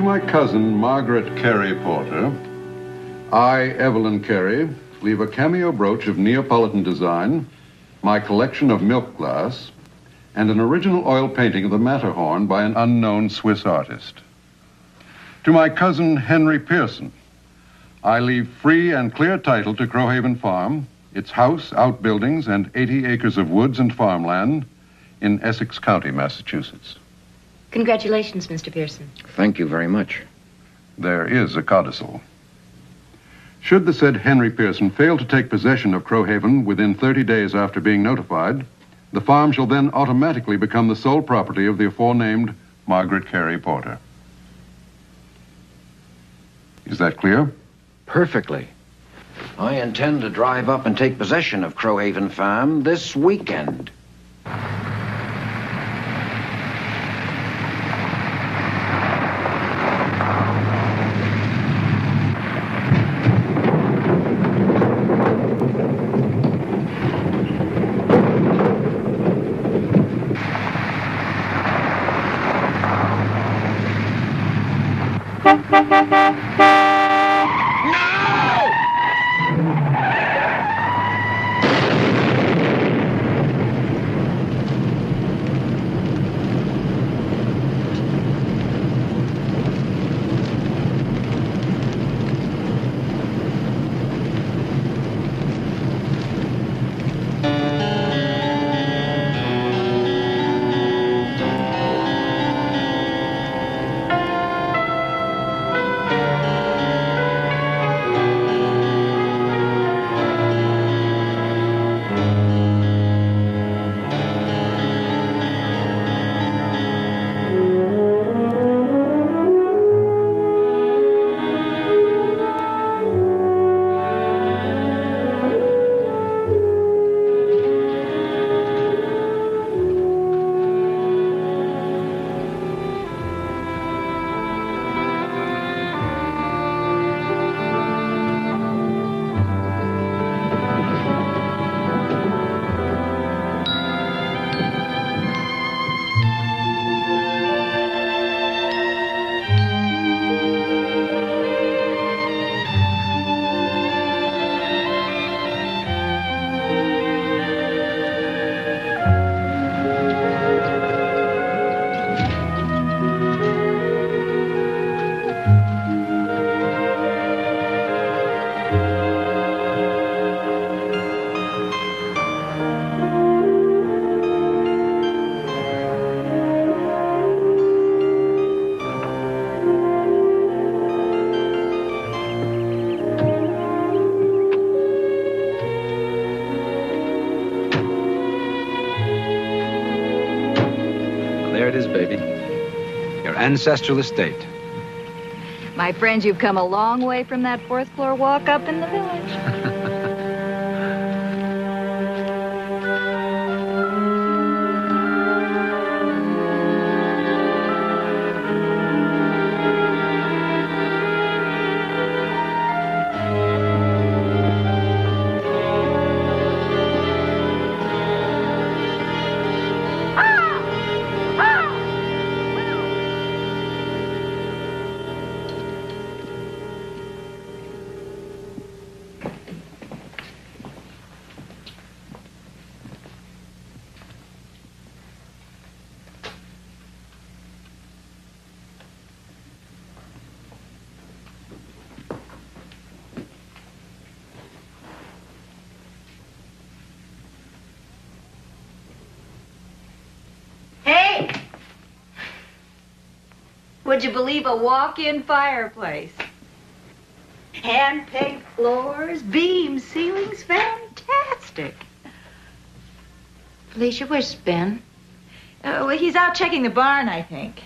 my cousin, Margaret Carey Porter, I, Evelyn Carey, leave a cameo brooch of Neapolitan design, my collection of milk glass, and an original oil painting of the Matterhorn by an unknown Swiss artist. To my cousin, Henry Pearson, I leave free and clear title to Crowhaven Farm, its house, outbuildings, and 80 acres of woods and farmland in Essex County, Massachusetts. Congratulations, Mr. Pearson. Thank you very much. There is a codicil. Should the said Henry Pearson fail to take possession of Crowhaven within 30 days after being notified, the farm shall then automatically become the sole property of the aforenamed Margaret Carey Porter. Is that clear? Perfectly. I intend to drive up and take possession of Crowhaven Farm this weekend. Ancestral estate. My friends, you've come a long way from that fourth floor walk up in the village. Would you believe a walk-in fireplace? Hand-paved floors, beams, ceilings, fantastic. Felicia, where's Ben? Well, he's out checking the barn, I think.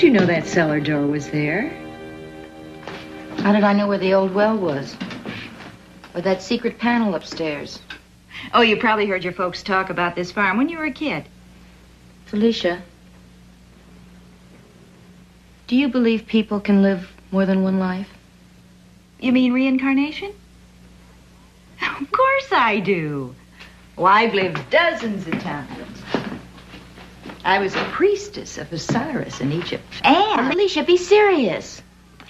did you know that cellar door was there? How did I know where the old well was? Or that secret panel upstairs? Oh, you probably heard your folks talk about this farm when you were a kid. Felicia, do you believe people can live more than one life? You mean reincarnation? Of course I do. Oh, I've lived dozens of times. I was a priestess of Osiris in Egypt. And Felicia, be serious.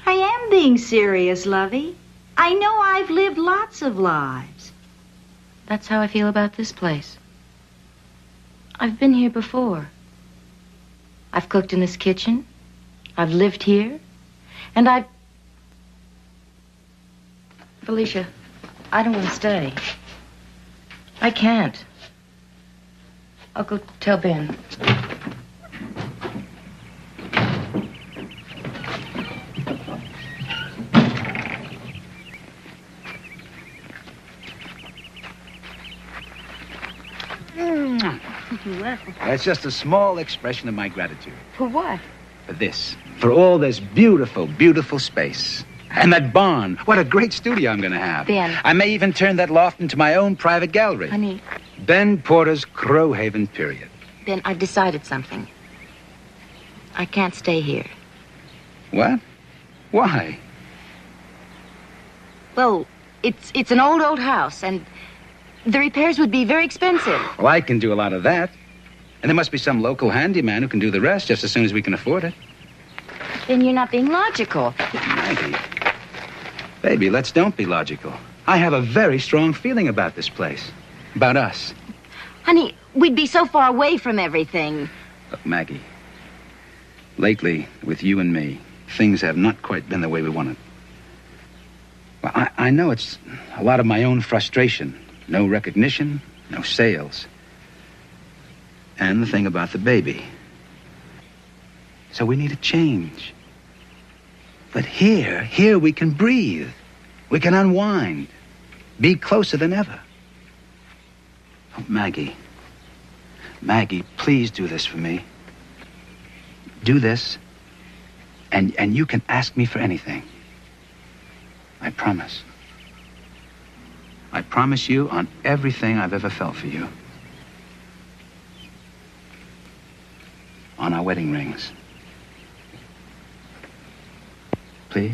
I am being serious, Lovey. I know I've lived lots of lives. That's how I feel about this place. I've been here before. I've cooked in this kitchen. I've lived here. And Felicia, I don't want to stay. I can't. I'll go tell Ben. That's just a small expression of my gratitude. For what? For this. For all this beautiful, beautiful space. And that barn. What a great studio I'm going to have. Ben. I may even turn that loft into my own private gallery. Honey. Ben Porter's Crowhaven period. Ben, I've decided something. I can't stay here. What? Why? Well, it's an old house, and the repairs would be very expensive. Well, I can do a lot of that. And there must be some local handyman who can do the rest just as soon as we can afford it. Then you're not being logical. Maggie. Baby, don't be logical. I have a very strong feeling about this place. About us. Honey, we'd be so far away from everything. Look, Maggie. Lately, with you and me, things have not quite been the way we wanted. Well, I know it's a lot of my own frustration. No recognition, no sales. And the thing about the baby. So we need a change. But here we can breathe. We can unwind. Be closer than ever. Oh, Maggie, please do this for me. Do this, and you can ask me for anything. I promise. I promise you on everything I've ever felt for you. On our wedding rings. Please?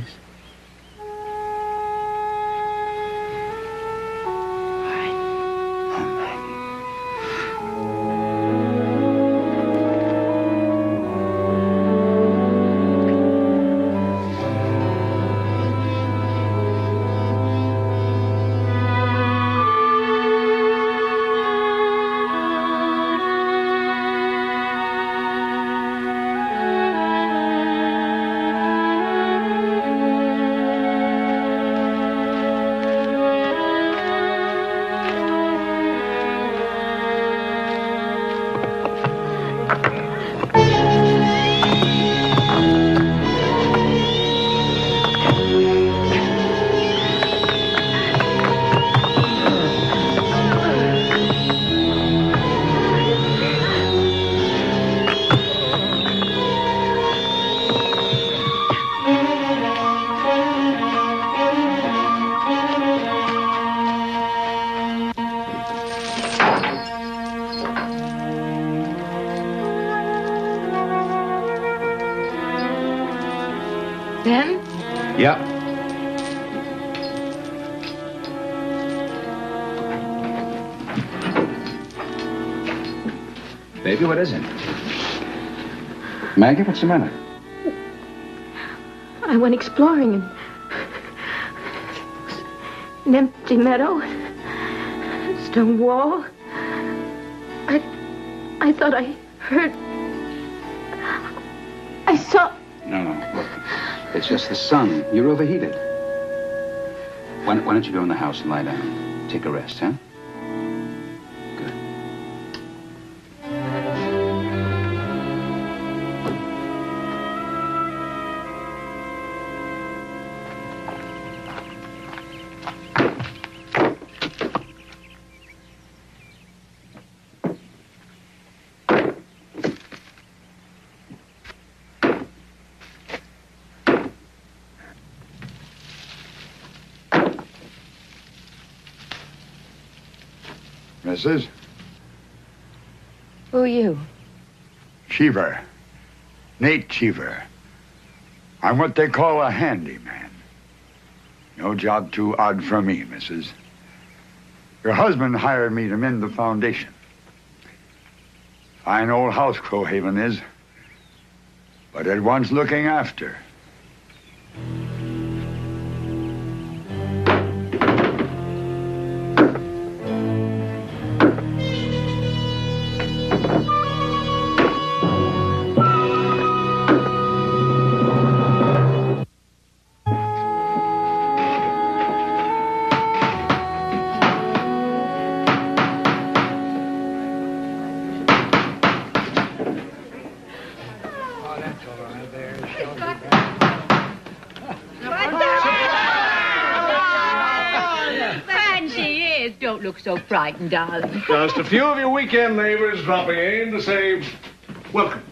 Ben? Yeah. Baby, what is it? Maggie, what's the matter? I went exploring in an empty meadow, stone wall. I thought I heard. I saw. No, look. It's just the sun. You're overheated. Why don't you go in the house and lie down? Take a rest, huh? Good. Mrs. Who are you? Cheever. Nate Cheever. I'm what they call a handyman. No job too odd for me, Mrs. Your husband hired me to mend the foundation. Fine old house Crowhaven is, but it wants looking after. Don't look so frightened, darling. Just a few of your weekend neighbors dropping in to say welcome.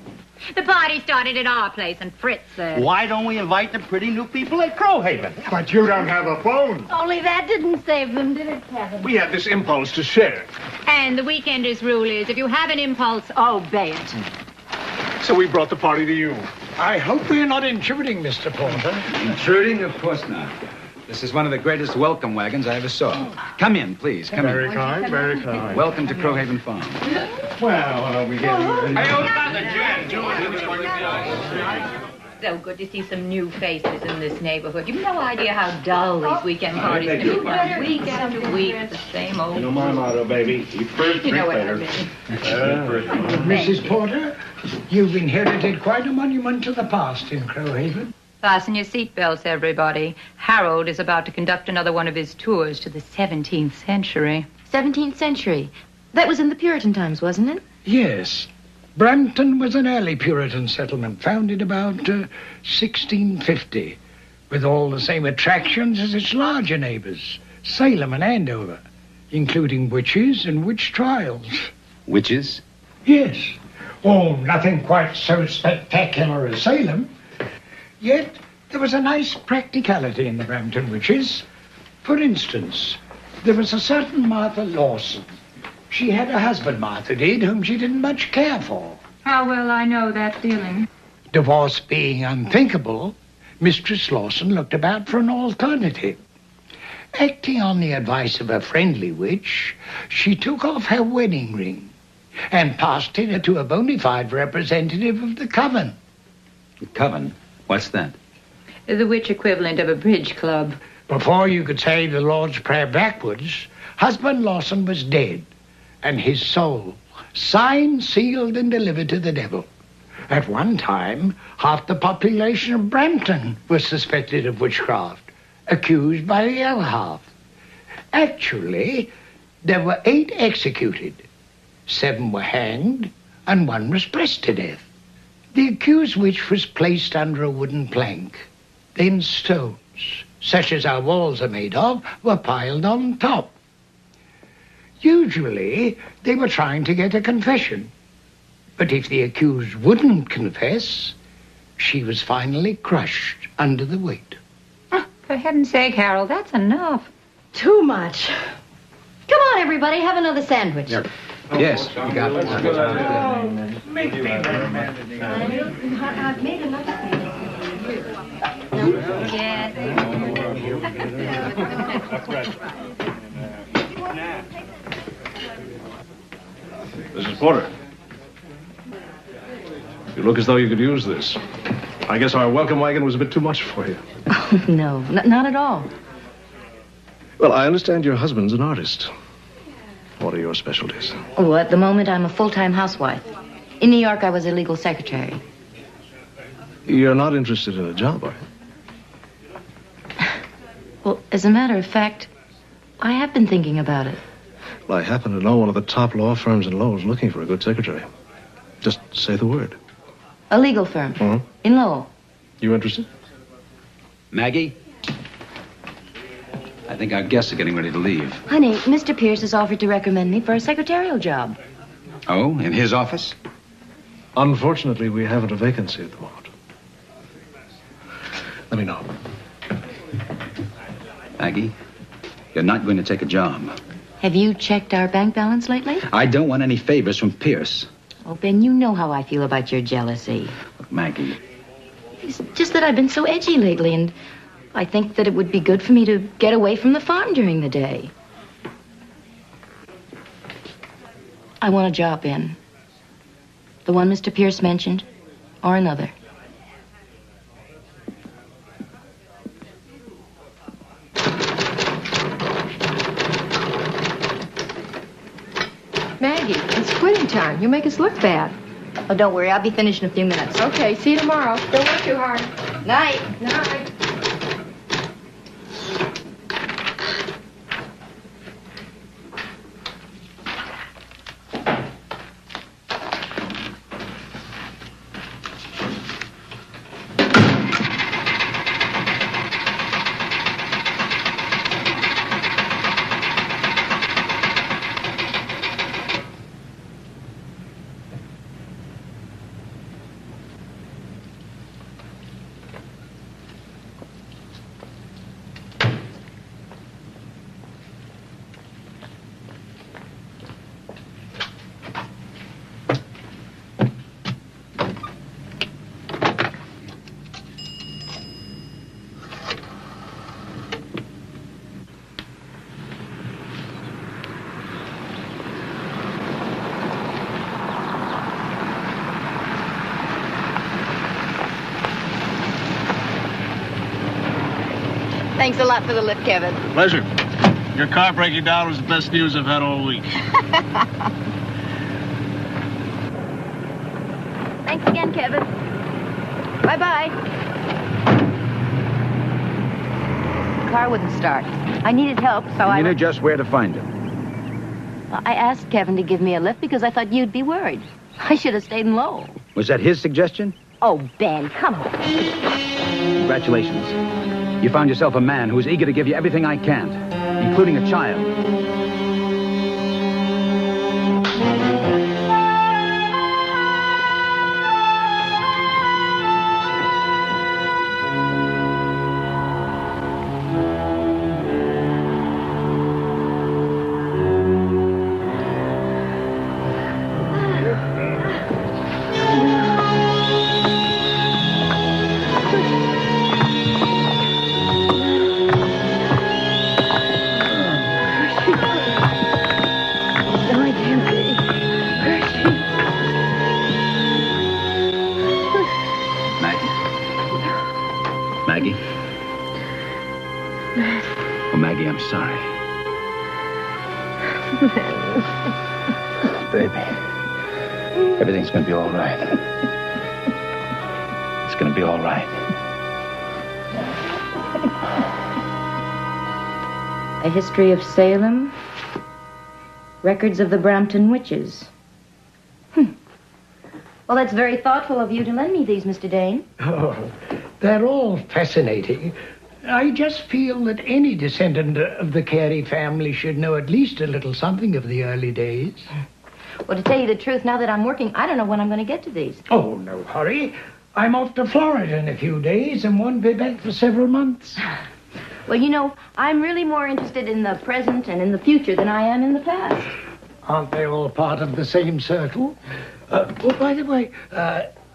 The party started at our place, and Fritz said... Why don't we invite the pretty new people at Crowhaven? But you don't have a phone. Only that didn't save them, did it, Kevin? We had this impulse to share. And the weekender's rule is, if you have an impulse, obey it. So we brought the party to you. I hope we're not intruding, Mr. Porter. Intruding? Of course not. This is one of the greatest welcome wagons I ever saw. Come in, please. Come Very in. kind, very kind. Welcome to Crowhaven Farm. Well, we get So good to see some new faces in this neighborhood. You've no idea how dull these weekend parties can be. Week after week, the same old... You know my motto, baby. Eat first, You know drink what I later. mean. Mrs. Porter, you've inherited quite a monument to the past in Crowhaven. Fasten your seatbelts, everybody. Harold is about to conduct another one of his tours to the 17th century. 17th century. That was in the Puritan times, wasn't it? Yes. Brampton was an early Puritan settlement, founded about 1650, with all the same attractions as its larger neighbors, Salem and Andover, including witches and witch trials. Witches? Yes. Oh, nothing quite so spectacular as Salem. Yet, there was a nice practicality in the Brampton witches. For instance, there was a certain Martha Lawson. She had a husband, Martha did, whom she didn't much care for. How well I know that feeling. Divorce being unthinkable, Mistress Lawson looked about for an alternative. Acting on the advice of a friendly witch, she took off her wedding ring and passed it to a bona fide representative of the coven. The coven? What's that? The witch equivalent of a bridge club. Before you could say the Lord's Prayer backwards, husband Lawson was dead, and his soul signed, sealed, and delivered to the devil. At one time, half the population of Brampton was suspected of witchcraft, accused by the other half. Actually, there were 8 executed, 7 were hanged, and 1 was pressed to death. The accused witch was placed under a wooden plank. Then stones, such as our walls are made of, were piled on top. Usually, they were trying to get a confession. But if the accused wouldn't confess, she was finally crushed under the weight. Oh, for heaven's sake, Harold, that's enough. Too much. Come on, everybody, have another sandwich. Yep. Yes, we got it. I've made enough. Mrs. Porter, you look as though you could use this. I guess our welcome wagon was a bit too much for you. Oh, no, not at all. Well, I understand your husband's an artist. What are your specialties? Oh, at the moment, I'm a full-time housewife. In New York, I was a legal secretary. You're not interested in a job, are you? Well, as a matter of fact, I have been thinking about it. Well, I happen to know one of the top law firms in Lowell is looking for a good secretary. Just say the word. A legal firm. Uh-huh. In Lowell. You interested? Maggie? I think our guests are getting ready to leave. Honey, Mr. Pierce has offered to recommend me for a secretarial job. Oh, in his office? Unfortunately, we haven't a vacancy at the moment. Let me know. Maggie, you're not going to take a job. Have you checked our bank balance lately? I don't want any favors from Pierce. Oh, Ben, you know how I feel about your jealousy. Look, Maggie. It's just that I've been so edgy lately, and I think that it would be good for me to get away from the farm during the day. I want a job, Ben. The one Mr. Pierce mentioned, or another. Maggie, it's quitting time. You make us look bad. Oh, don't worry. I'll be finished in a few minutes. Okay, see you tomorrow. Don't work too hard. Night. Night. Thanks a lot for the lift, Kevin. Pleasure. Your car breaking down was the best news I've had all week. Thanks again, Kevin. Bye-bye. The car wouldn't start. I needed help, so You knew just where to find him. I asked Kevin to give me a lift because I thought you'd be worried. I should have stayed in Lowell. Was that his suggestion? Oh, Ben, come on. Congratulations. You found yourself a man who's eager to give you everything I can't, including a child. Maggie? Oh, Maggie, I'm sorry. Baby, everything's gonna be all right. It's gonna be all right. A history of Salem. Records of the Brampton witches. Well, that's very thoughtful of you to lend me these, Mr. Dane. Oh, they're all fascinating. I just feel that any descendant of the Carey family should know at least a little something of the early days. Well, to tell you the truth, now that I'm working, I don't know when I'm going to get to these. Oh, no hurry. I'm off to Florida in a few days and won't be back for several months. Well, you know, I'm really more interested in the present and in the future than I am in the past. Aren't they all part of the same circle? Oh, by the way,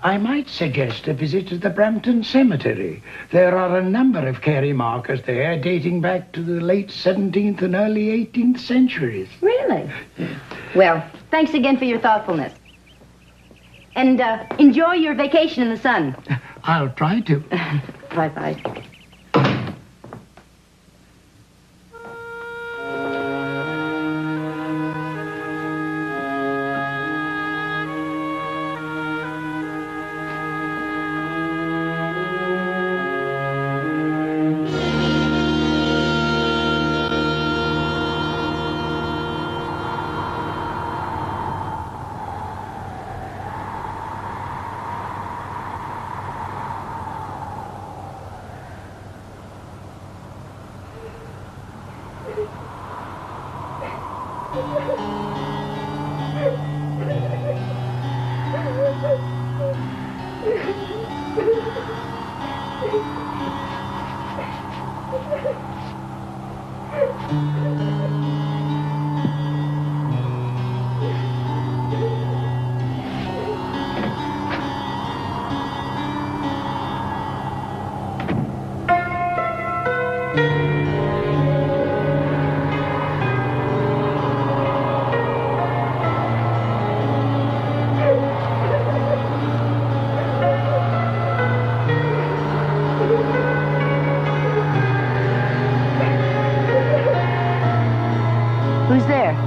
I might suggest a visit to the Brampton Cemetery. There are a number of Carey markers there dating back to the late 17th and early 18th centuries. Really? Well, thanks again for your thoughtfulness. And enjoy your vacation in the sun. I'll try to. Bye-bye. Who's there?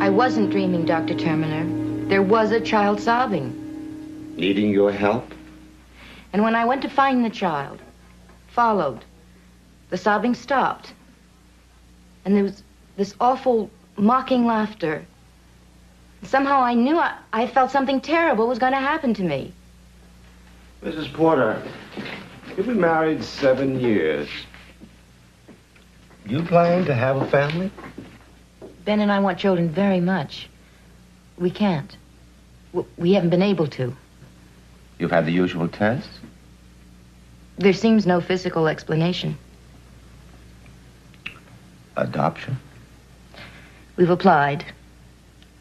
I wasn't dreaming, Dr. Terminer. There was a child sobbing. Needing your help? And when I went to find the child, followed, the sobbing stopped. And there was this awful mocking laughter. Somehow I knew I felt something terrible was going to happen to me. Mrs. Porter, you've been married 7 years. You plan to have a family? Ben and I want children very much. We can't. We haven't been able to. You've had the usual tests? There seems no physical explanation. Adoption? We've applied.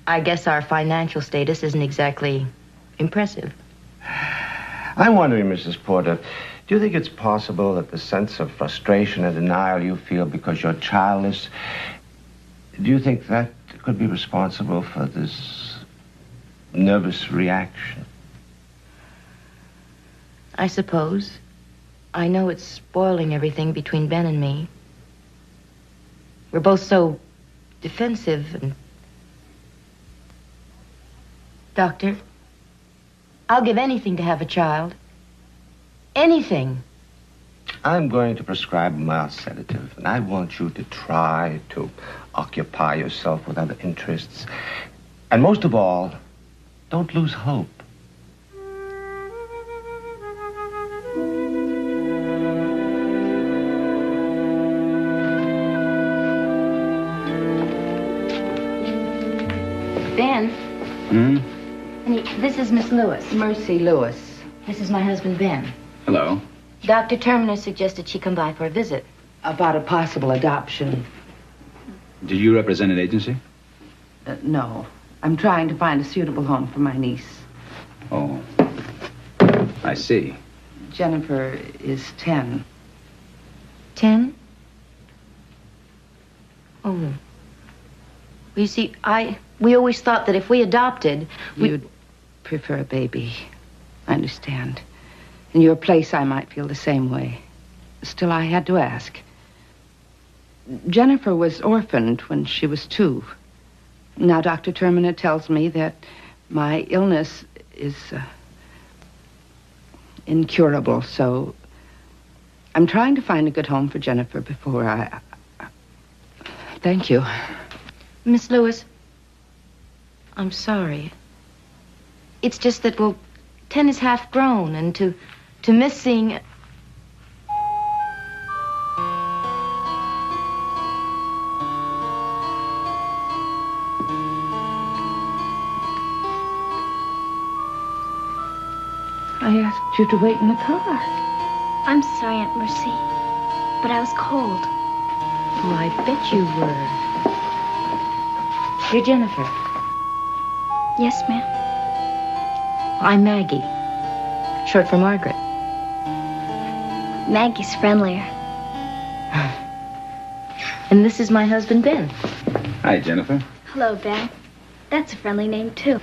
I guess our financial status isn't exactly impressive. I'm wondering, Mrs. Porter, do you think it's possible that the sense of frustration and denial you feel because you're childless, do you think that could be responsible for this nervous reaction? I suppose. I know it's spoiling everything between Ben and me. We're both so defensive and... Doctor, I'll give anything to have a child. Anything. I'm going to prescribe a mild sedative, and I want you to try to occupy yourself with other interests. And most of all, don't lose hope. Ben? Honey, this is Miss Lewis. Mercy Lewis. This is my husband, Ben. Hello. Dr. Terminer suggested she come by for a visit. About a possible adoption. Do you represent an agency? No. I'm trying to find a suitable home for my niece. Oh. I see. Jennifer is 10. 10? Oh. Well, you see, we always thought that if we adopted... You'd prefer a baby. I understand. In your place, I might feel the same way. Still, I had to ask. Jennifer was orphaned when she was 2. Now, Dr. Terminer tells me that my illness is incurable, so I'm trying to find a good home for Jennifer before I... Thank you. Miss Lewis, I'm sorry. It's just that, well, 10 is half grown, and to miss seeing... I asked you to wait in the car. I'm sorry, Aunt Mercy, but I was cold. Oh, I bet you were. You're Jennifer. Yes, ma'am. I'm Maggie. Short for Margaret. Maggie's friendlier. And this is my husband, Ben. Hi, Jennifer. Hello, Ben. That's a friendly name, too.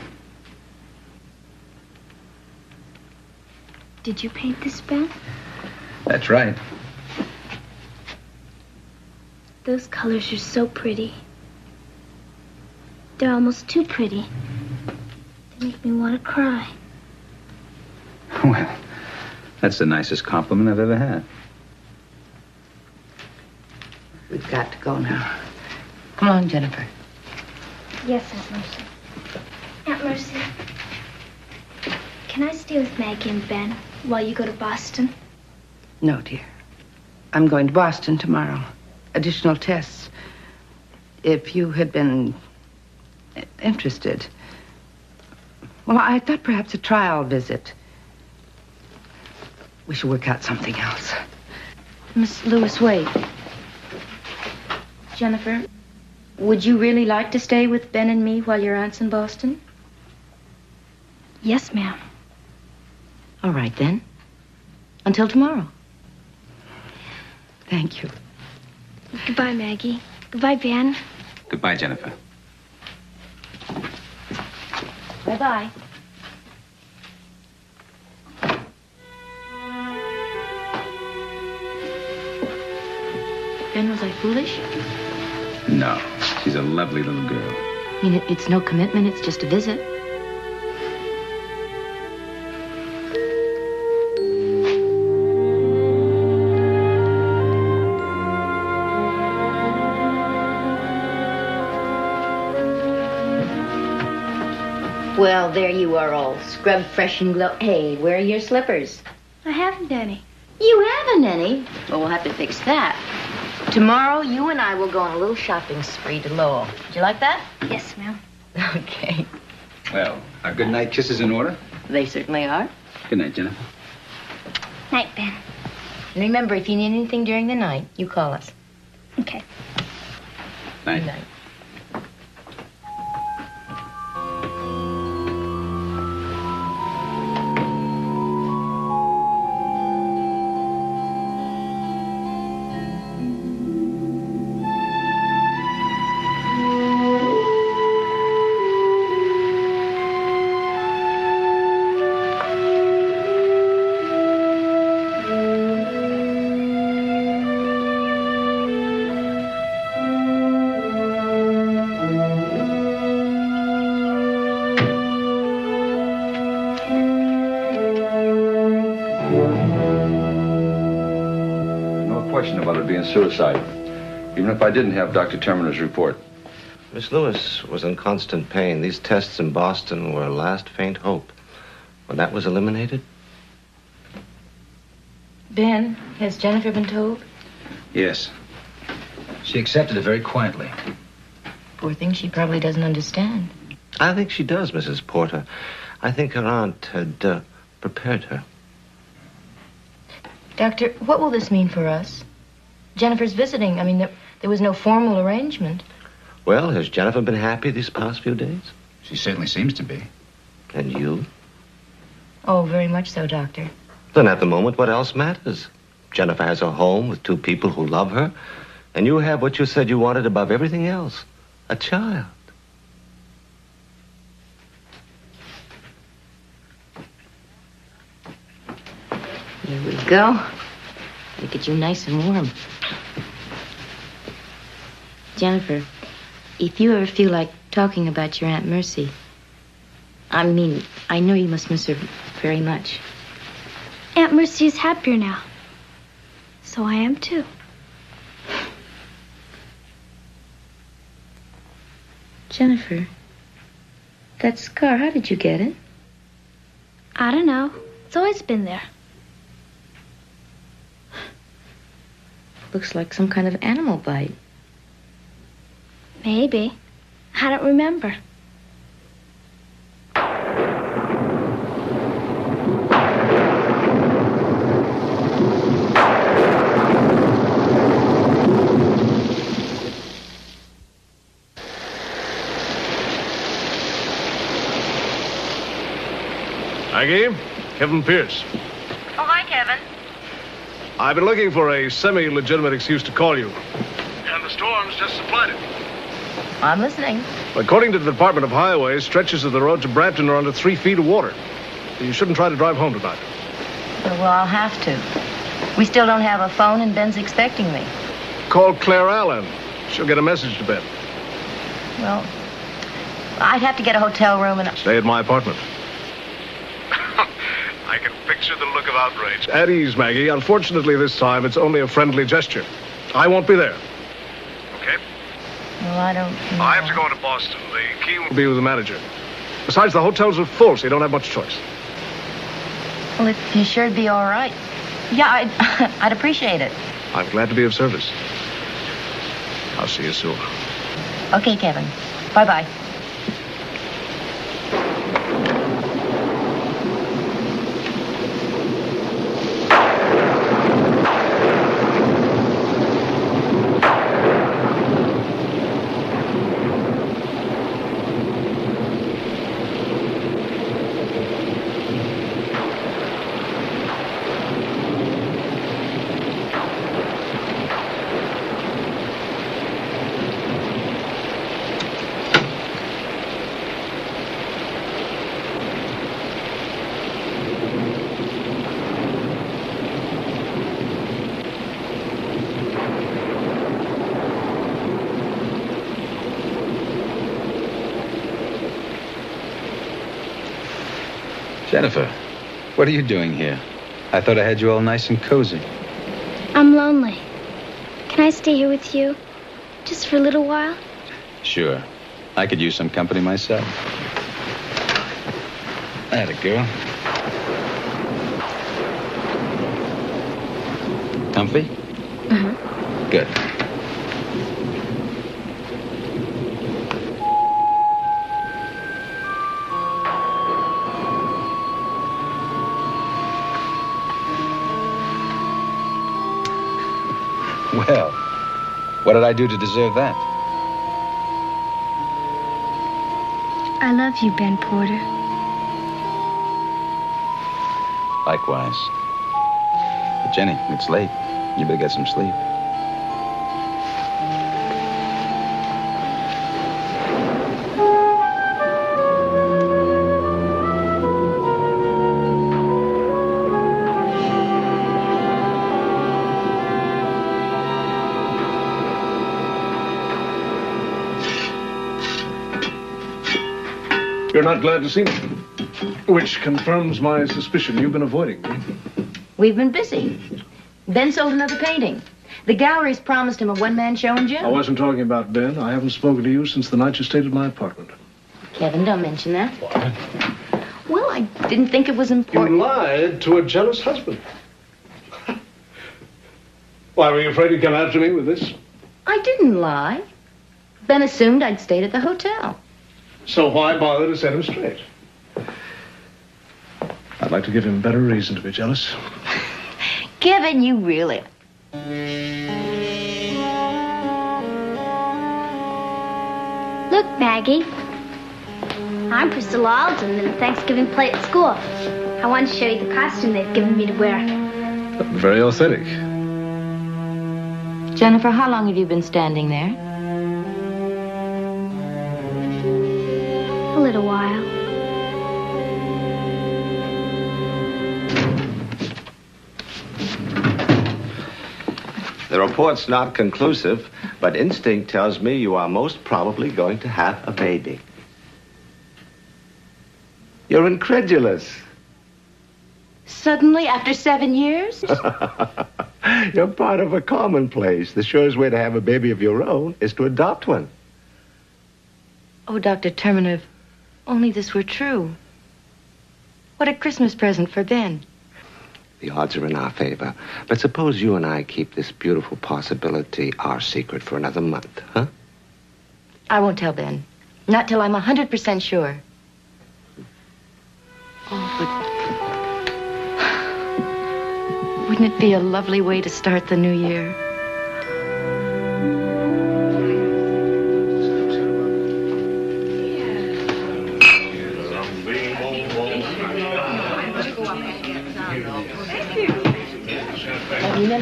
Did you paint this, Ben? That's right. Those colors are so pretty. They're almost too pretty. They make me want to cry. Well, that's the nicest compliment I've ever had. We've got to go now. Come on, Jennifer. Yes, Aunt Mercy. Aunt Mercy, can I stay with Maggie and Ben while you go to Boston? No, dear. I'm going to Boston tomorrow. Additional tests. If you had been interested. Well, I thought perhaps a trial visit. We should work out something else. Miss Lewis, wait. Jennifer, would you really like to stay with Ben and me while your aunt's in Boston? Yes, ma'am. All right, then. Until tomorrow. Thank you. Goodbye, Maggie. Goodbye, Ben. Goodbye, Jennifer. Bye-bye. Ben, was I foolish? No, she's a lovely little girl. I mean, it's no commitment, it's just a visit. Well, there you are, all scrubbed fresh and glow. Hey, where are your slippers? I haven't any. You haven't any? Well, we'll have to fix that. Tomorrow, you and I will go on a little shopping spree to Lowell. Would you like that? Yes, ma'am. Okay. Well, our good night kisses in order? They certainly are. Good night, Jennifer. Night, Ben. And remember, if you need anything during the night, you call us. Okay. Night. Good night. About it being suicide, even if I didn't have Dr. Terminer's report. Miss Lewis was in constant pain. These tests in Boston were a last faint hope. When that was eliminated? Ben, has Jennifer been told? Yes. She accepted it very quietly. Poor thing, she probably doesn't understand. I think she does, Mrs. Porter. I think her aunt had prepared her. Doctor, what will this mean for us? Jennifer's visiting. I mean, there was no formal arrangement. Well, has Jennifer been happy these past few days? She certainly seems to be. And you? Oh, very much so, Doctor. Then at the moment, what else matters? Jennifer has a home with two people who love her, and you have what you said you wanted above everything else, a child. Here we go. To get you nice and warm. Jennifer, if you ever feel like talking about your Aunt Mercy, I mean, I know you must miss her very much. Aunt Mercy is happier now. So I am, too. Jennifer, that scar, how did you get it? I don't know. It's always been there. Looks like some kind of animal bite. Maybe. I don't remember. Maggie, Kevin Pierce. Oh, hi, Kevin. I've been looking for a semi-legitimate excuse to call you. And the storm's just supplied it. I'm listening. According to the Department of Highways, stretches of the road to Brampton are under 3 feet of water. You shouldn't try to drive home tonight. Well, I'll have to. We still don't have a phone, and Ben's expecting me. Call Claire Allen. She'll get a message to Ben. Well, I'd have to get a hotel room and... Stay at my apartment. I can picture the look of outrage. At ease, Maggie. Unfortunately, this time, it's only a friendly gesture. I won't be there. Okay? Well, I don't know. I have to go to Boston. The key will be with the manager. Besides, the hotels are full, so you don't have much choice. Well, if you sure it'd be all right. Yeah, I'd appreciate it. I'm glad to be of service. I'll see you soon. Okay, Kevin. Bye-bye. Jennifer, what are you doing here? I thought I had you all nice and cozy. I'm lonely. Can I stay here with you? Just for a little while? Sure. I could use some company myself. Atta girl. Comfy? Mm-hmm. Good. Well, what did I do to deserve that? I love you, Ben Porter. Likewise. But Jenny, it's late. You better get some sleep. You're not glad to see me, which confirms my suspicion. You've been avoiding me. We've been busy. Ben sold another painting. The gallery's promised him a one-man show in June. I wasn't talking about Ben. I haven't spoken to you since the night you stayed at my apartment. Kevin, don't mention that. Why? Well, I didn't think it was important. You lied to a jealous husband. Why, were you afraid he'd come after me with this? I didn't lie. Ben assumed I'd stayed at the hotel. So why bother to set him straight? I'd like to give him better reason to be jealous. Kevin, you really... Look, Maggie. I'm Priscilla Alden in the Thanksgiving play at school. I wanted to show you the costume they've given me to wear. Very authentic. Jennifer, how long have you been standing there? A little while. The report's not conclusive, but instinct tells me you are most probably going to have a baby. You're incredulous. Suddenly, after 7 years? You're part of a commonplace. The surest way to have a baby of your own is to adopt one. Oh, Dr. Terminer, if only this were true. What a Christmas present for Ben. The odds are in our favor. But suppose you and I keep this beautiful possibility our secret for another month, huh? I won't tell Ben. Not till I'm 100% sure. Oh, but... wouldn't it be a lovely way to start the new year?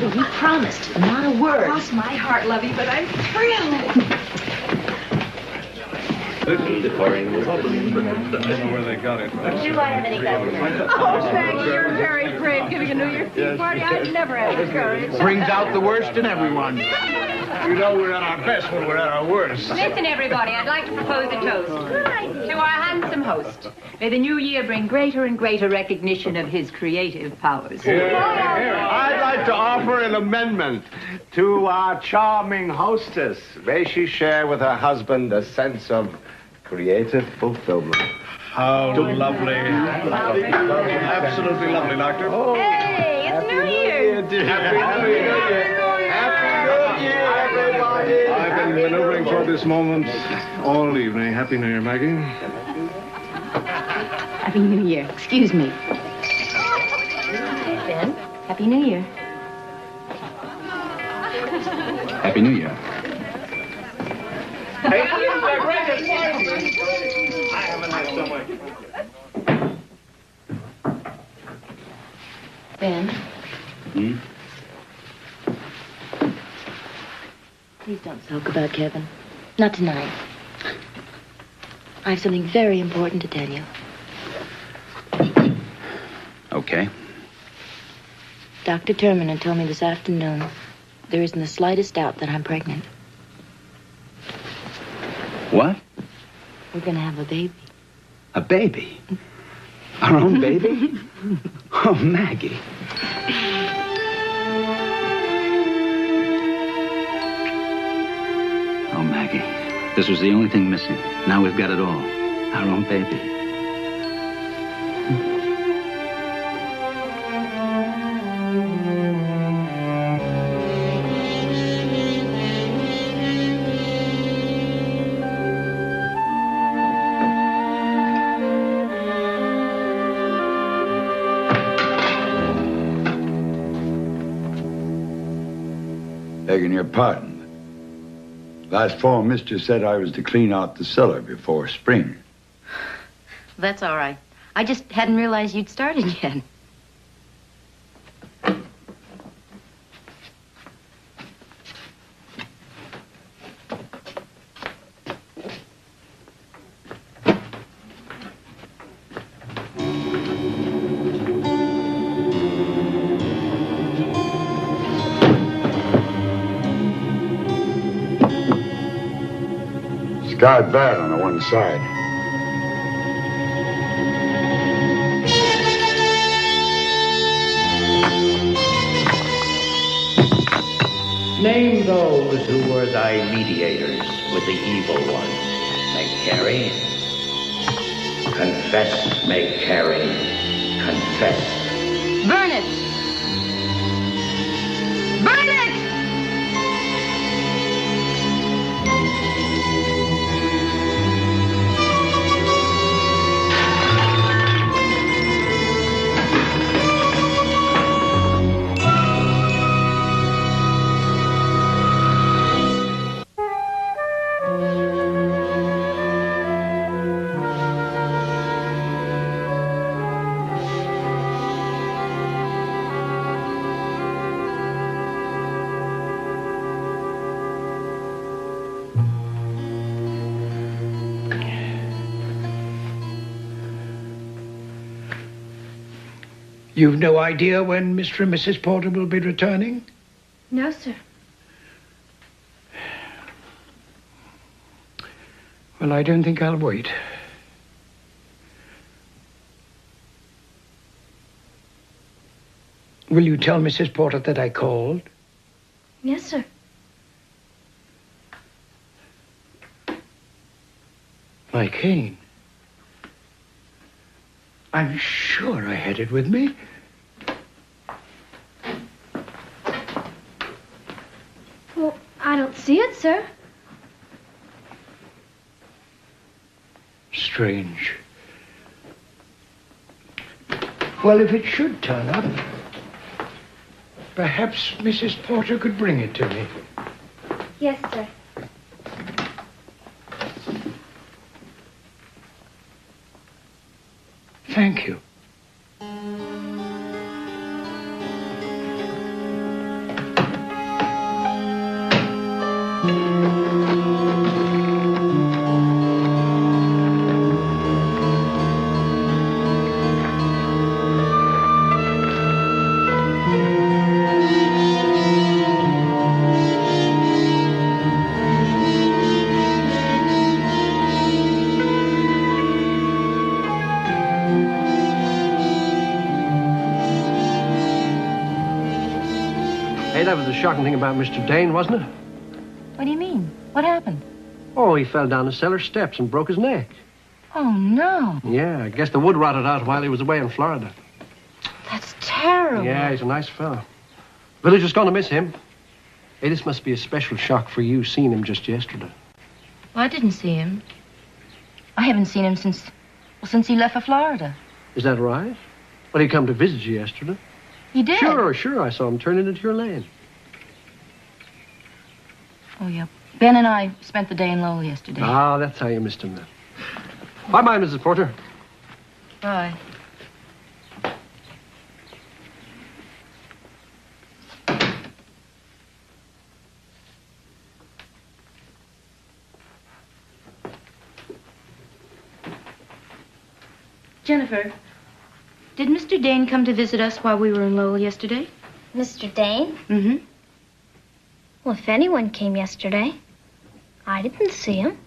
We promised. Not a word. Cross my heart, Lovey, but I'm thrilled. I don't know where they got it. Do I have any government? Oh, Maggie, you're very brave giving a New Year's Eve party. I've never had the courage. Brings out the worst in everyone. You know we're at our best when we're at our worst. Listen, everybody, I'd like to propose a toast. To our handsome host. May the new year bring greater and greater recognition of his creative powers. I'd like to offer an amendment to our charming hostess. May she share with her husband a sense of creative fulfillment. How lovely. Absolutely lovely, Doctor. Hey, it's New Year. Happy New Year. Happy New Year, everybody. I've been maneuvering toward this moment all evening. Happy New Year, Maggie. Happy New Year. Excuse me. Hey, Ben. Happy New Year. Happy New Year. Hey, I haven't had so much. Ben, Hmm? please don't sulk about Kevin. Not tonight. I have something very important to tell you. Okay. Dr. Terminen told me this afternoon there isn't the slightest doubt that I'm pregnant. What? We're going to have a baby. A baby? Our own baby? Oh, Maggie. Oh, Maggie. This was the only thing missing. Now we've got it all. Our own baby. Begging your pardon. Last fall, Mister said I was to clean out the cellar before spring. That's all right. I just hadn't realized you'd started yet. Scarred bad on the one side. Name those who were thy mediators with the evil one. Make carry. Confess, make carry. Confess. Burn it! Burn it! You've no idea when Mr. and Mrs. Porter will be returning? No, sir. Well, I don't think I'll wait. Will you tell Mrs. Porter that I called? Yes, sir. My cane. I'm sure I had it with me. Well, I don't see it, sir. Strange. Well, if it should turn up, perhaps Mrs. Porter could bring it to me. Yes, sir. Thank you. Hey, that was the shocking thing about Mr. Dane, wasn't it? What do you mean? What happened? Oh, he fell down the cellar steps and broke his neck. Oh, no. Yeah, I guess the wood rotted out while he was away in Florida. That's terrible. Yeah, he's a nice fellow. Village is going to miss him. Hey, this must be a special shock for you, seeing him just yesterday. Well, I didn't see him. I haven't seen him since he left for Florida. Is that right? Well, he come to visit you yesterday. He did? Sure. I saw him turning into your lane. Oh, yeah. Ben and I spent the day in Lowell yesterday. Ah, that's how you missed him then. Bye-bye, Mrs. Porter. Bye. Jennifer, did Mr. Dane come to visit us while we were in Lowell yesterday? Mr. Dane? Mm-hmm. Well, if anyone came yesterday, I didn't see him.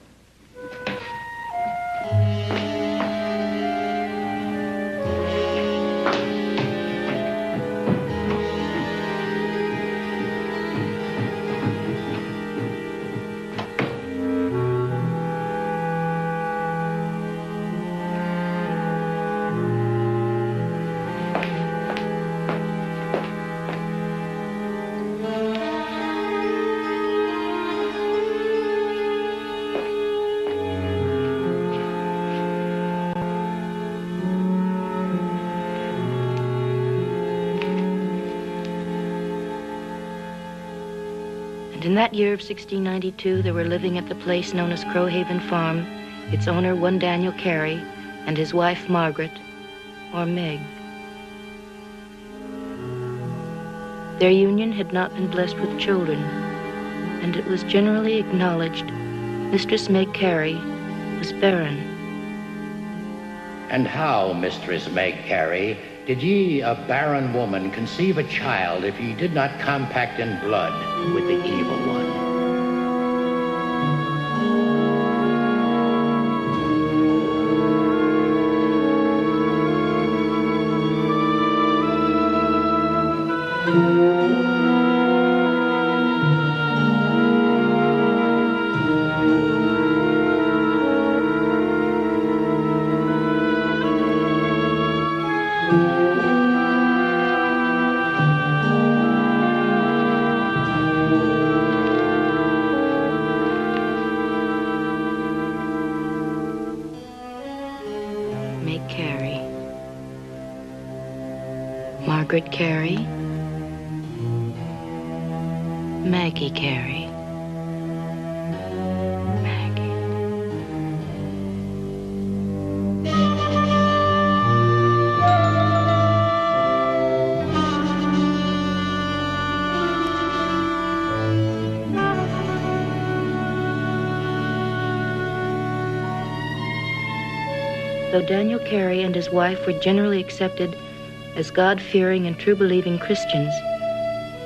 In that year of 1692, there were living at the place known as Crowhaven Farm, its owner, one Daniel Carey, and his wife, Margaret, or Meg. Their union had not been blessed with children, and it was generally acknowledged Mistress Meg Carey was barren. And how, Mistress Meg Carey, did ye, a barren woman, conceive a child if ye did not compact in blood with the evil one? Margaret Carey, Maggie Carey. Though Daniel Carey and his wife were generally accepted as God-fearing and true-believing Christians,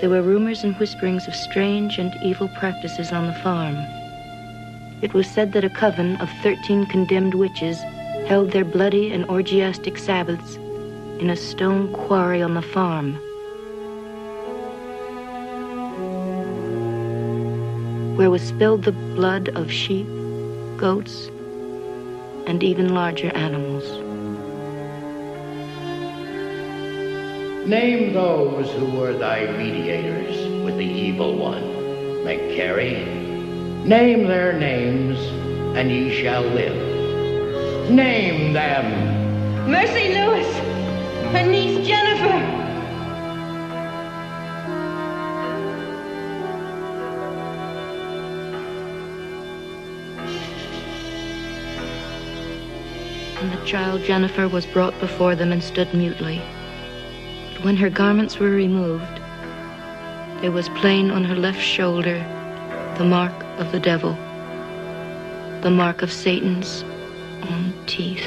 there were rumors and whisperings of strange and evil practices on the farm. It was said that a coven of 13 condemned witches held their bloody and orgiastic Sabbaths in a stone quarry on the farm. Where was spilled the blood of sheep, goats, and even larger animals. Name those who were thy mediators with the evil one, Meg Carey. Name their names, and ye shall live. Name them. Mercy Lewis, her niece Jennifer. And the child Jennifer was brought before them and stood mutely. But when her garments were removed, there was plain on her left shoulder the mark of the devil, the mark of Satan's own teeth.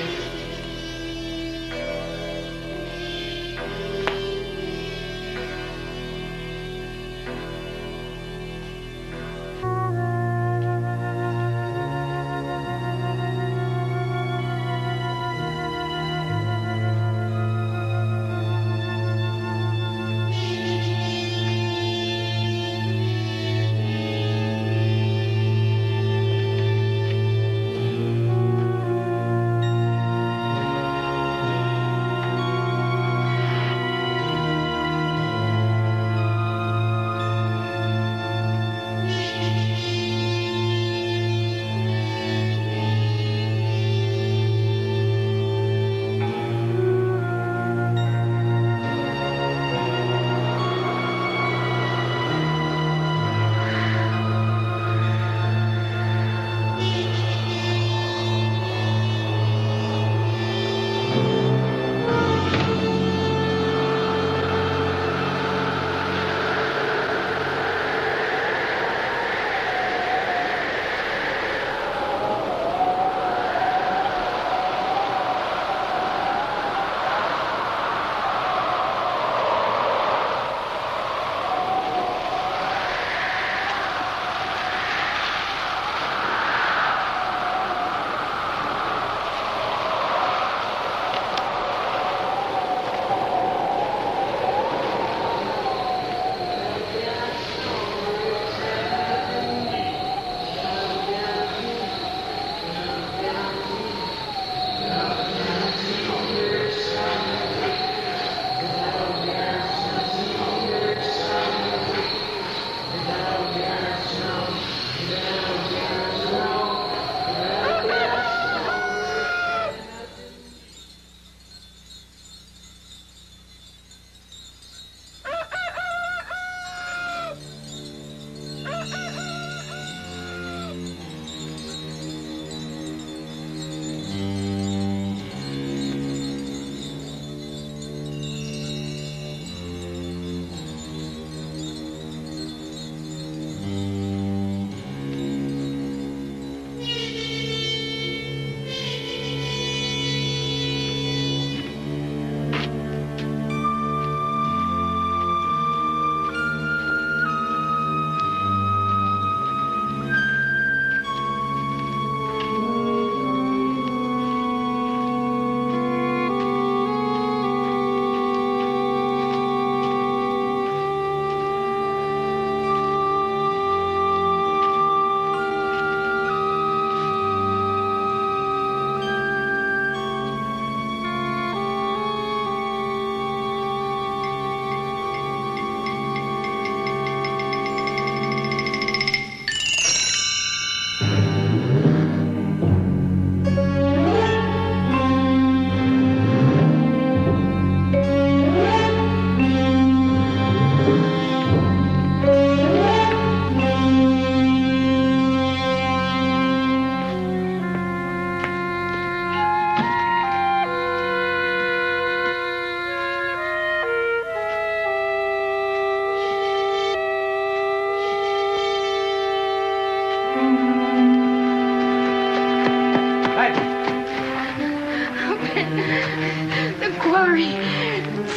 Calvary.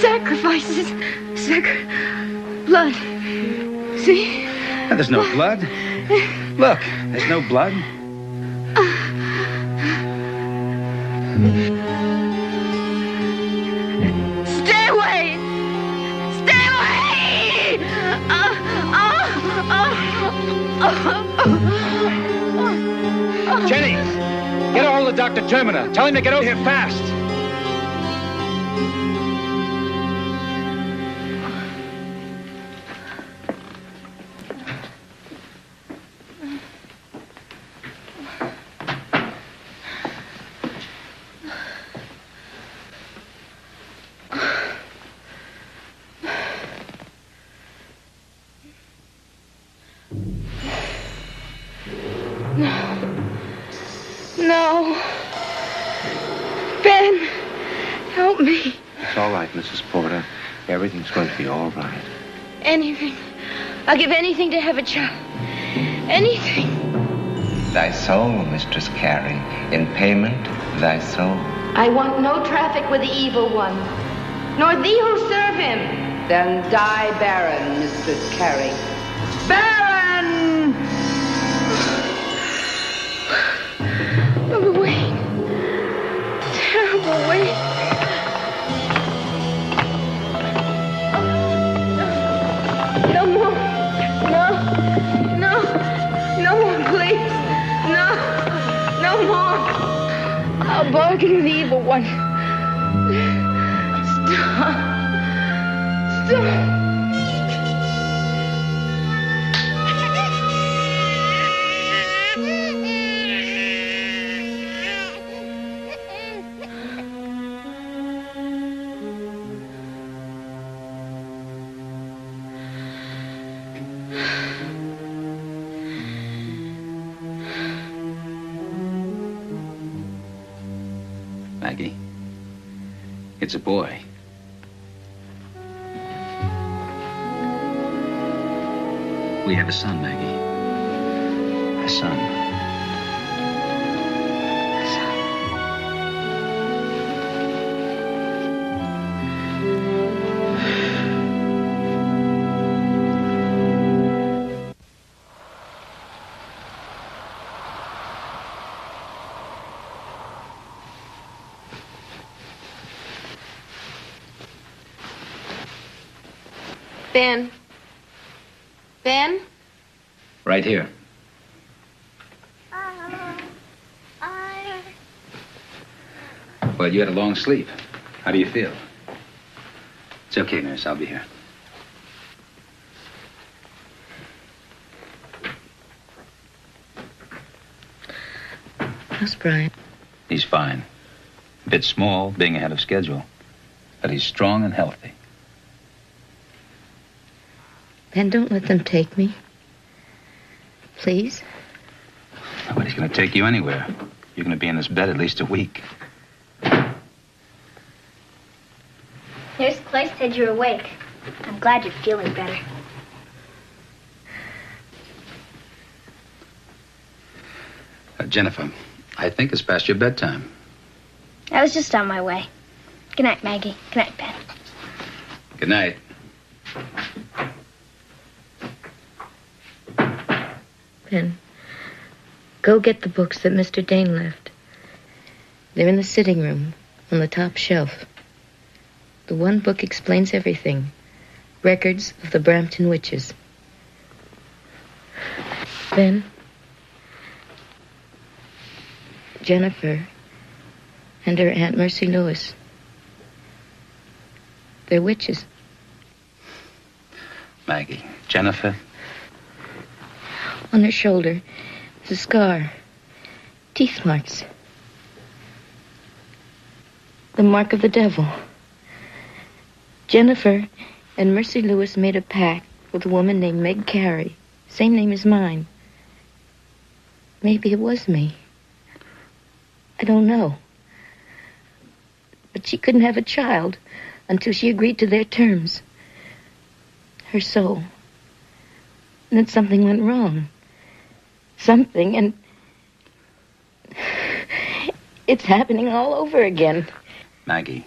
Sacrifices. Blood. See? There's no blood. Look, there's no blood. Stay away! Stay away! Jenny, get a hold of Dr. Terminer. Tell him to get over here fast. No. Ben, help me. It's all right, Mrs. Porter. Everything's going to be all right. Anything. I'll give anything to have a child. Anything. Thy soul, Mistress Carey. In payment, thy soul. I want no traffic with the evil one, nor thee who serve him. Then die barren, Mistress Carey. Barren! The weight. Terrible weight. No more. No more, please. No more. I'll bargain with the evil one. Stop. Maggie, it's a boy. We have a son, Maggie. A son. Ben? Ben? Right here. Well, you had a long sleep. How do you feel? It's okay, nurse. I'll be here. How's Brian? He's fine. A bit small, being ahead of schedule. But he's strong and healthy. Ben, don't let them take me. Please? Nobody's going to take you anywhere. You're going to be in this bed at least a week. Nurse Clay said you're awake. I'm glad you're feeling better. Jennifer, I think it's past your bedtime. I was just on my way. Good night, Maggie. Good night, Ben. Good night. Ben, go get the books that Mr. Dane left. They're in the sitting room, on the top shelf. The one book explains everything. Records of the Brampton witches. Ben, Jennifer and her Aunt Mercy Lewis. They're witches. Maggie, Jennifer. On her shoulder is a scar. Teeth marks. The mark of the devil. Jennifer and Mercy Lewis made a pact with a woman named Meg Carey. Same name as mine. Maybe it was me. I don't know. But she couldn't have a child until she agreed to their terms. Her soul. And then something went wrong. Something, and it's happening all over again. Maggie,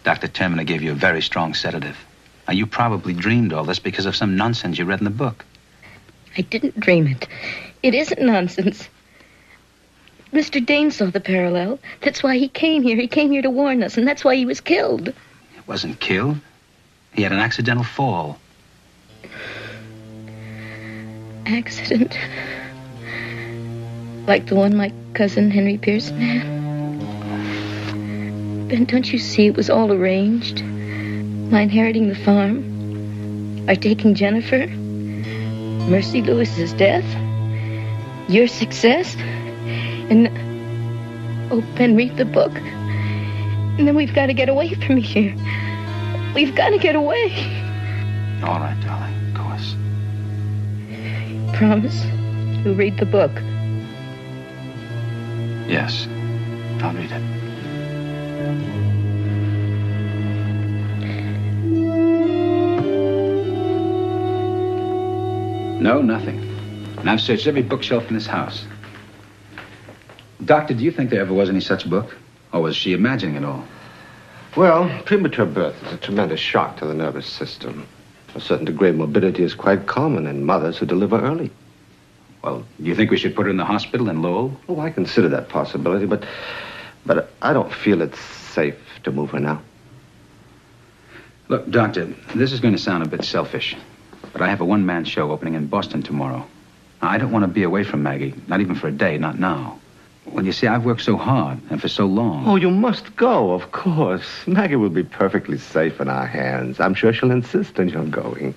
Dr. Terminer gave you a very strong sedative. Now, you probably dreamed all this because of some nonsense you read in the book. I didn't dream it. It isn't nonsense. Mr. Dane saw the parallel. That's why he came here. He came here to warn us, and that's why he was killed. He wasn't killed. He had an accidental fall. Accident? Like the one my cousin Henry Pearson had? Ben, don't you see it was all arranged? My inheriting the farm, our taking Jennifer, Mercy Lewis's death, your success, and... Oh, Ben, read the book. And then we've got to get away from here. We've got to get away. All right, darling. Of course. Promise? You'll read the book. Yes. I'll read it. No, nothing. And I've searched every bookshelf in this house. Doctor, do you think there ever was any such book? Or was she imagining it all? Well, premature birth is a tremendous shock to the nervous system. A certain degree of morbidity is quite common in mothers who deliver early. Well, do you think we should put her in the hospital in Lowell? Oh, I consider that possibility, but I don't feel it's safe to move her now. Look, Doctor, this is going to sound a bit selfish, but I have a one-man show opening in Boston tomorrow. Now, I don't want to be away from Maggie, not even for a day, not now. Well, you see, I've worked so hard and for so long. Oh, you must go, of course. Maggie will be perfectly safe in our hands. I'm sure she'll insist on your going.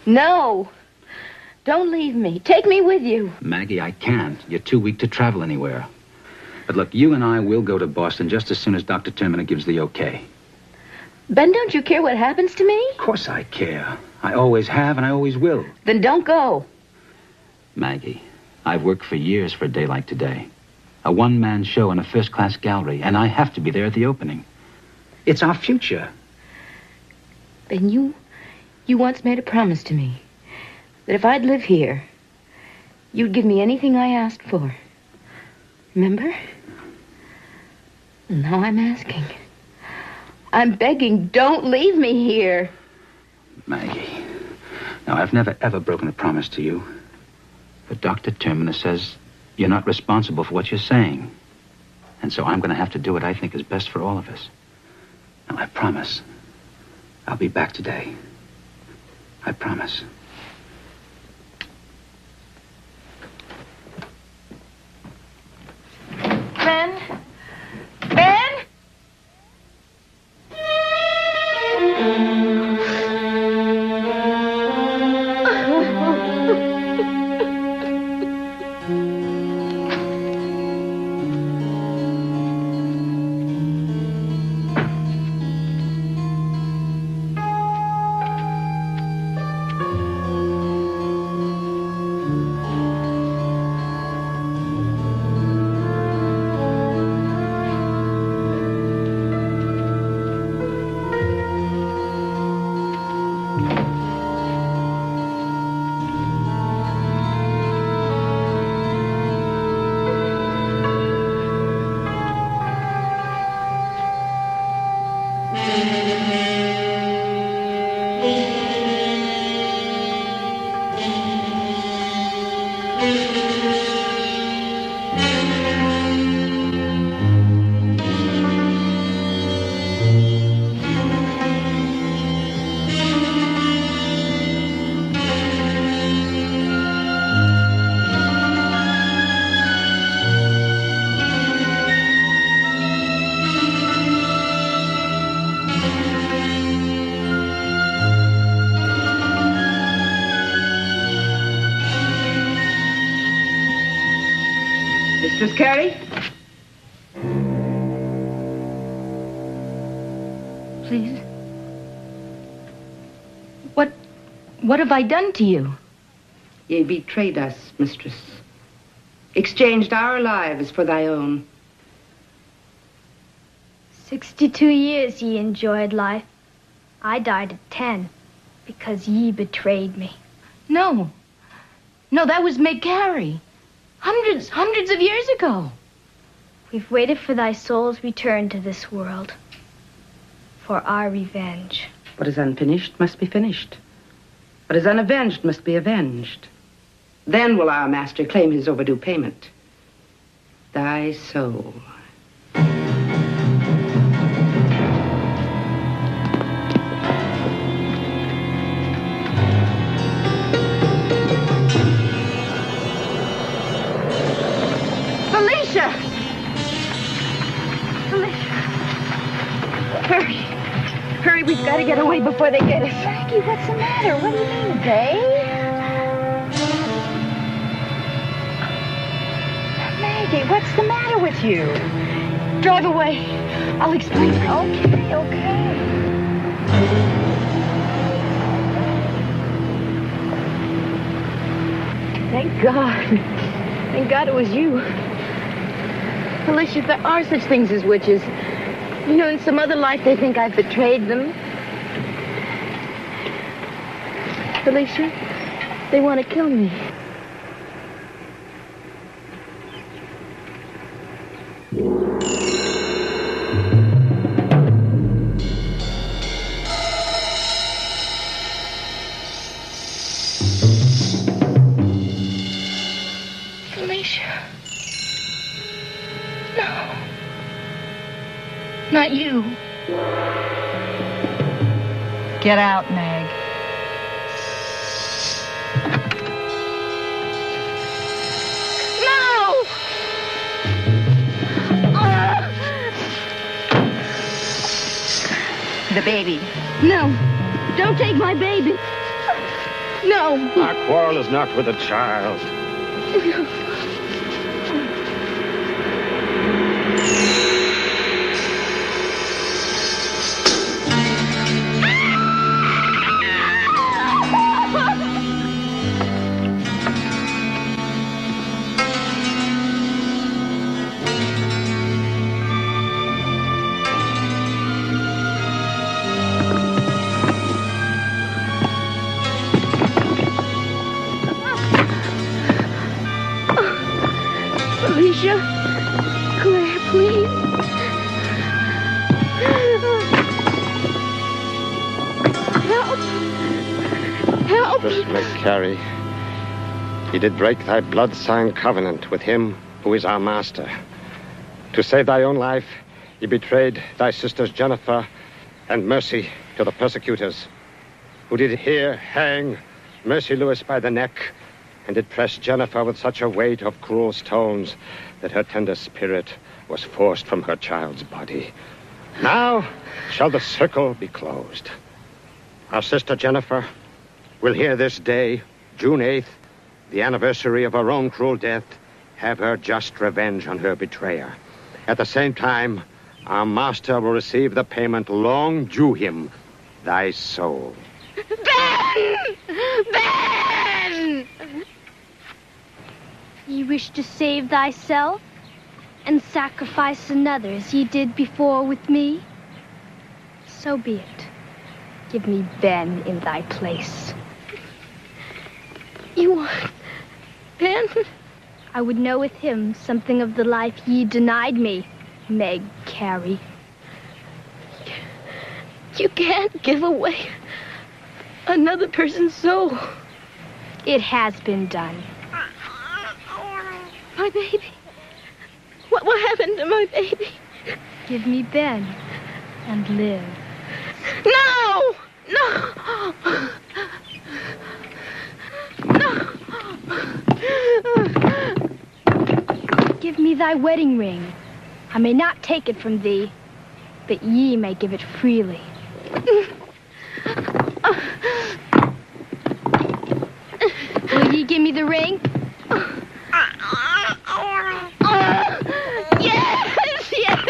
No. Don't leave me. Take me with you. Maggie, I can't. You're too weak to travel anywhere. But look, you and I will go to Boston just as soon as Dr. Terminer gives the okay. Ben, don't you care what happens to me? Of course I care. I always have and I always will. Then don't go. Maggie, I've worked for years for a day like today. A one-man show in a first-class gallery, and I have to be there at the opening. It's our future. Ben, you once made a promise to me that if I'd live here, you'd give me anything I asked for. Remember? And now I'm asking. I'm begging, don't leave me here. Maggie, now I've never, ever broken a promise to you. But Dr. Terminer says you're not responsible for what you're saying. And so I'm going to have to do what I think is best for all of us. Now, I promise I'll be back today. I promise. Ben? Ben? Mistress Carey? Please. What have I done to you? Ye betrayed us, mistress. Exchanged our lives for thy own. 62 years ye enjoyed life. I died at 10 because ye betrayed me. No, that was McGarry. Hundreds of years ago. We've waited for thy soul's return to this world. For our revenge. What is unfinished must be finished. What is unavenged must be avenged. Then will our master claim his overdue payment. Thy soul. Felicia! Hurry. Hurry, we've got to get away before they get us. Maggie, what's the matter? What do you mean, babe? Maggie, what's the matter with you? Drive away. I'll explain. Okay, okay. Thank God. Thank God it was you. Felicia, there are such things as witches. You know, in some other life, they think I've betrayed them. Felicia, they want to kill me. Felicia. No. Not you. Get out, Meg. No! The baby. No. Don't take my baby. No. Our quarrel is not with the child. Felicia, Claire, please. Help. Help. Mistress McCary, he did break thy blood-signed covenant with him who is our master. To save thy own life, he betrayed thy sisters Jennifer and Mercy to the persecutors, who did here hang Mercy Lewis by the neck and did press Jennifer with such a weight of cruel stones that her tender spirit was forced from her child's body. Now shall the circle be closed. Our sister Jennifer will here this day, June 8th, the anniversary of her own cruel death, have her just revenge on her betrayer. At the same time, our master will receive the payment long due him, thy soul. Ben! Ben! Ye wish to save thyself and sacrifice another as ye did before with me? So be it. Give me Ben in thy place. You want Ben? I would know with him something of the life ye denied me, Meg Carey. You can't give away another person's soul. It has been done. My baby. What happened to my baby? Give me Ben and live. No! No! No! Give me thy wedding ring. I may not take it from thee, but ye may give it freely. Will ye give me the ring? Yes! Yes!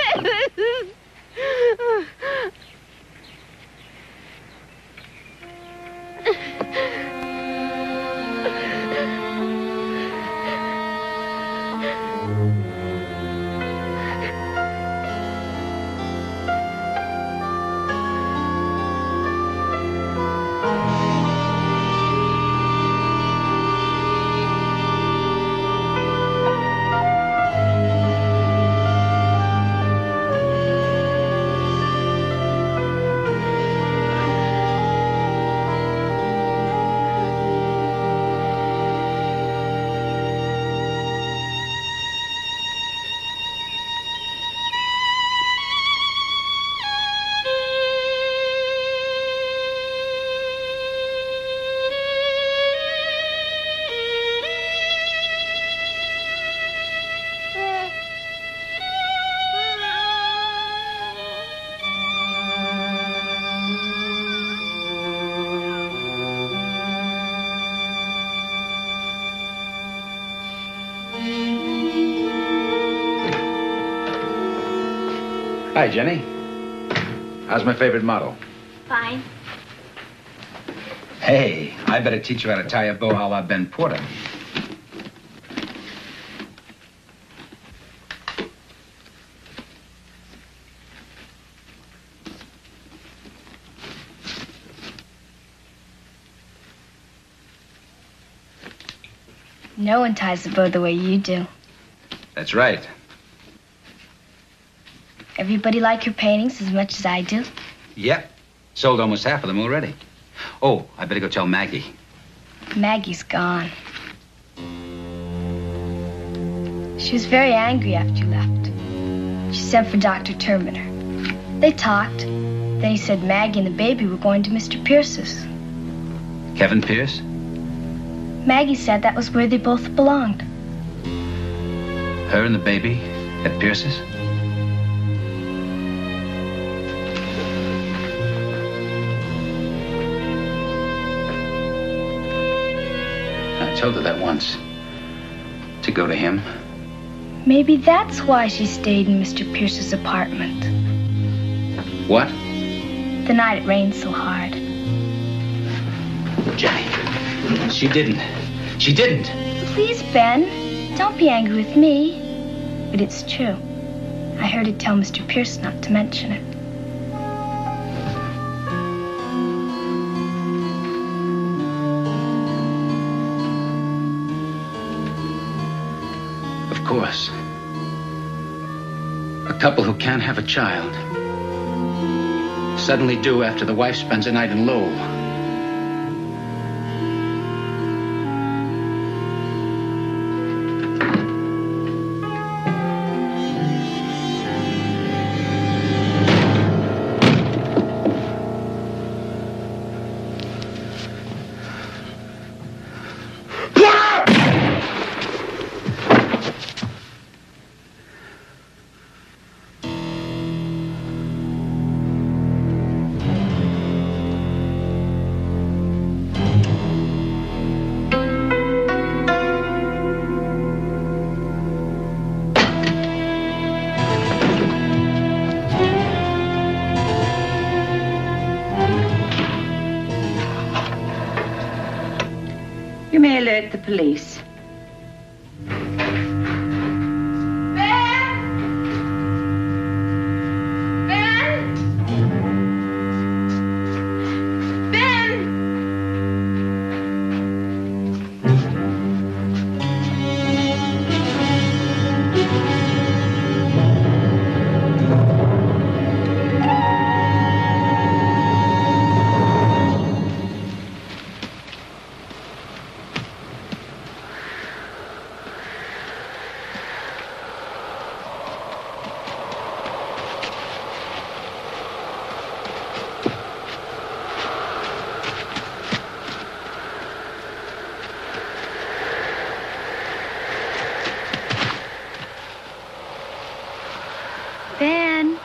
Hi, Jenny. How's my favorite model? Fine. Hey, I better teach you how to tie a bow a la Ben Porter. No one ties a bow the way you do. That's right. Everybody like your paintings as much as I do? Yep. Sold almost half of them already. Oh, I better go tell Maggie. Maggie's gone. She was very angry after you left. She sent for Dr. Terminer. They talked. Then he said Maggie and the baby were going to Mr. Pierce's. Kevin Pierce? Maggie said that was where they both belonged. Her and the baby at Pierce's? I told her that once. To go to him. Maybe that's why she stayed in Mr. Pierce's apartment. What? The night it rained so hard. Jenny, she didn't. She didn't. Please, Ben, don't be angry with me. But it's true. I heard her tell Mr. Pierce not to mention it. Of course. A couple who can't have a child suddenly do after the wife spends a night in Lowell. You may alert the police. Ben.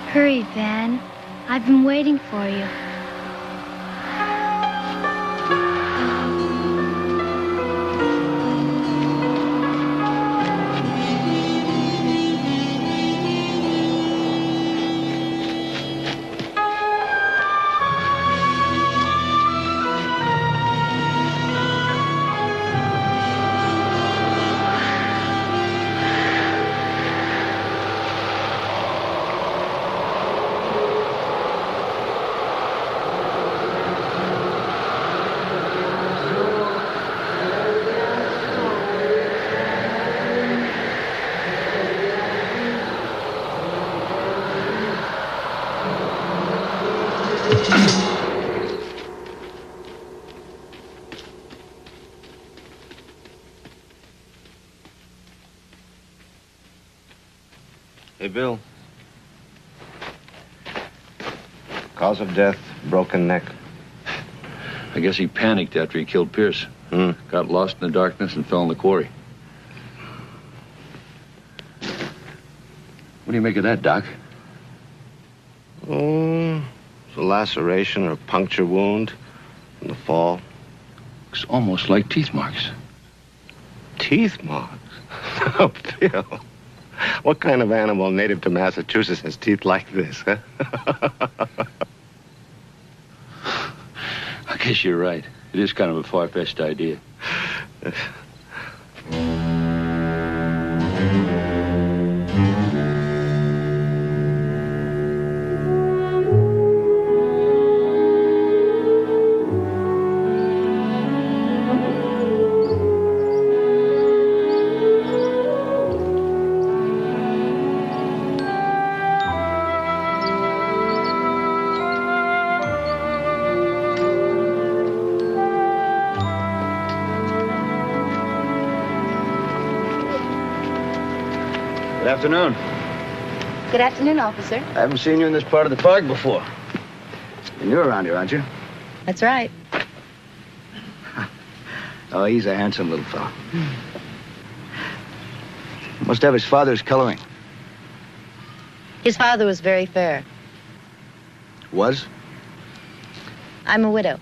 Hurry, Ben. I've been waiting for you. Hey, Bill. Cause of death, broken neck. I guess he panicked after he killed Pierce. Got lost in the darkness and fell in the quarry. What do you make of that, Doc? Oh, it's a laceration or puncture wound from the fall. Looks almost like teeth marks. Teeth marks? Oh, Bill. What kind of animal native to Massachusetts has teeth like this, huh? I guess you're right. It is kind of a far-fetched idea. Good afternoon. Good afternoon, officer. I haven't seen you in this part of the park before. And you're around here, aren't you? That's right. Oh, he's a handsome little fellow. Must have his father's coloring. His father was very fair. Was? I'm a widow.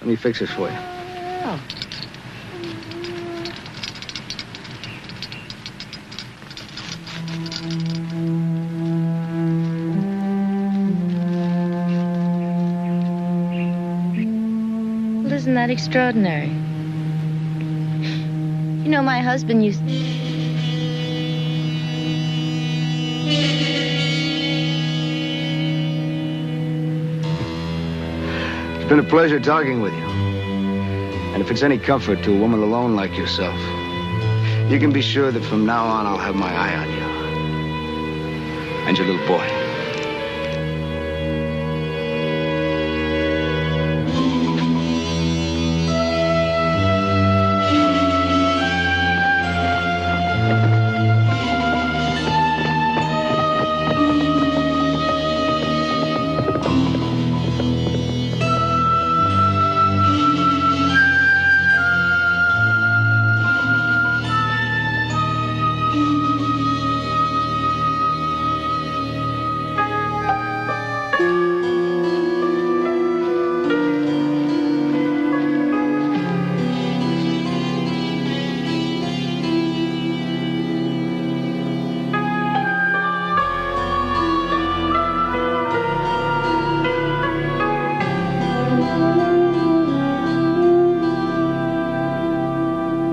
Let me fix this for you. Oh. Well, isn't that extraordinary? You know, my husband used... It's been a pleasure talking with you. And if it's any comfort to a woman alone like yourself, you can be sure that from now on I'll have my eye on you. And your little boy.